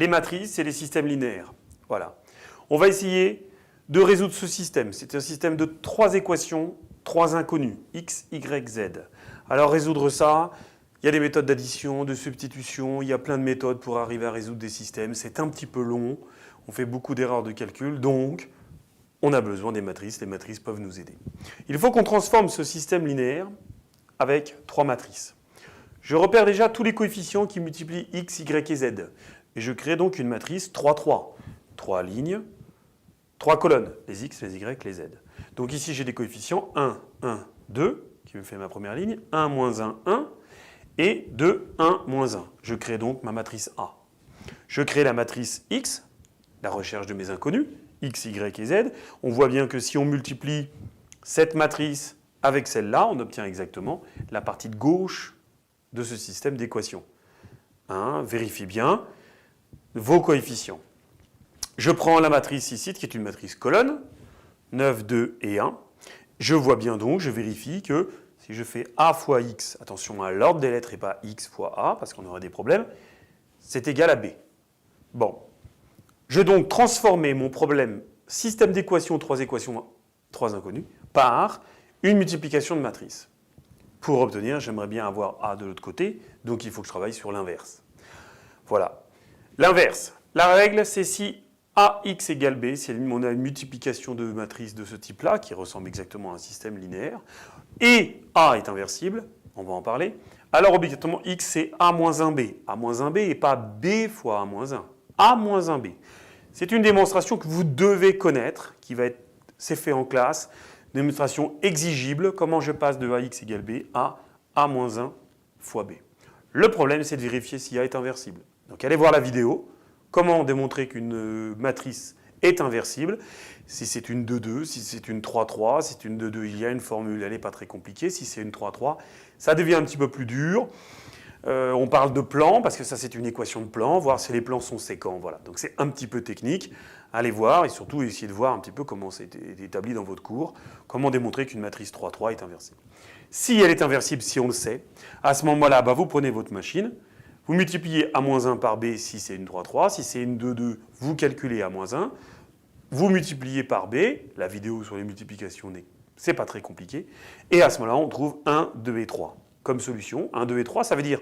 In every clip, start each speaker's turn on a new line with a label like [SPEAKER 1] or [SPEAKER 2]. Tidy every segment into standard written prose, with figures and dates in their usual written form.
[SPEAKER 1] les matrices et les systèmes linéaires. Voilà. On va essayer de résoudre ce système. C'est un système de 3 équations, 3 inconnues, x, y, z. Alors résoudre ça, il y a des méthodes d'addition, de substitution, il y a plein de méthodes pour arriver à résoudre des systèmes. C'est un petit peu long, on fait beaucoup d'erreurs de calcul, donc on a besoin des matrices. Les matrices peuvent nous aider. Il faut qu'on transforme ce système linéaire avec 3 matrices. Je repère déjà tous les coefficients qui multiplient x, y et z. Et je crée donc une matrice 3, 3. 3 lignes, 3 colonnes, les x, les y, les z. Donc ici, j'ai des coefficients 1, 1, 2, qui me fait ma première ligne, 1, moins 1, 1, et 2, 1, moins 1. Je crée donc ma matrice A. Je crée la matrice x, la recherche de mes inconnus, x, y et z. On voit bien que si on multiplie cette matrice avec celle-là, on obtient exactement la partie de gauche de ce système d'équations. Vérifiez bien vos coefficients. Je prends la matrice ici, qui est une matrice colonne, 9, 2 et 1. Je vois bien donc, je vérifie que si je fais A fois X, attention à l'ordre des lettres et pas X fois A, parce qu'on aurait des problèmes, c'est égal à B. Bon. Je vais donc transformer mon problème système d'équations, 3 inconnues, par une multiplication de matrices. Pour obtenir, j'aimerais bien avoir A de l'autre côté, donc il faut que je travaille sur l'inverse. Voilà. L'inverse. La règle, c'est si AX égale B, si on a une multiplication de matrices de ce type-là, qui ressemble exactement à un système linéaire, et A est inversible, on va en parler, alors obligatoirement X c'est A moins 1B. A moins 1B et pas B fois A moins 1. A moins 1B. C'est une démonstration que vous devez connaître, c'est fait en classe, démonstration exigible, comment je passe de AX égale B à A moins 1 fois B. Le problème, c'est de vérifier si A est inversible. Donc allez voir la vidéo, comment démontrer qu'une matrice est inversible. Si c'est une 2-2, si c'est une 3-3, si c'est une 2-2, il y a une formule, elle n'est pas très compliquée. Si c'est une 3-3, ça devient un petit peu plus dur. On parle de plan, parce que ça c'est une équation de plan, voir si les plans sont séquents. Voilà. Donc c'est un petit peu technique. Allez voir et surtout essayez de voir un petit peu comment c'est établi dans votre cours, comment démontrer qu'une matrice 3-3 est inversible. Si elle est inversible, si on le sait, à ce moment-là, vous prenez votre machine, vous multipliez A-1 par B si c'est une 3-3, si c'est une 2-2, vous calculez A-1, vous multipliez par B, la vidéo sur les multiplications, c'est pas très compliqué, et à ce moment-là, on trouve 1, 2 et 3 comme solution. 1, 2 et 3, ça veut dire,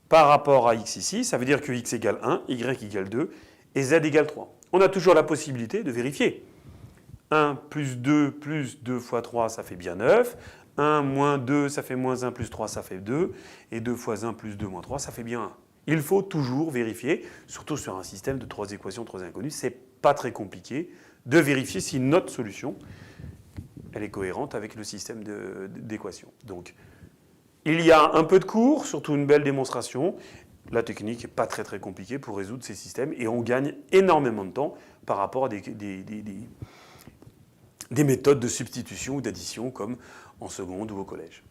[SPEAKER 1] par rapport à x ici, ça veut dire que x égale 1, y égale 2, et z égale 3. On a toujours la possibilité de vérifier. 1 plus 2 fois 3, ça fait bien 9. 1 moins 2, ça fait moins 1 plus 3, ça fait 2. Et 2 fois 1 plus 2 moins 3, ça fait bien 1. Il faut toujours vérifier, surtout sur un système de 3 équations, 3 inconnues, c'est pas très compliqué de vérifier si notre solution elle est cohérente avec le système d'équations. Donc, il y a un peu de cours, surtout une belle démonstration. La technique n'est pas très compliquée pour résoudre ces systèmes et on gagne énormément de temps par rapport à des méthodes de substitution ou d'addition comme en seconde ou au collège.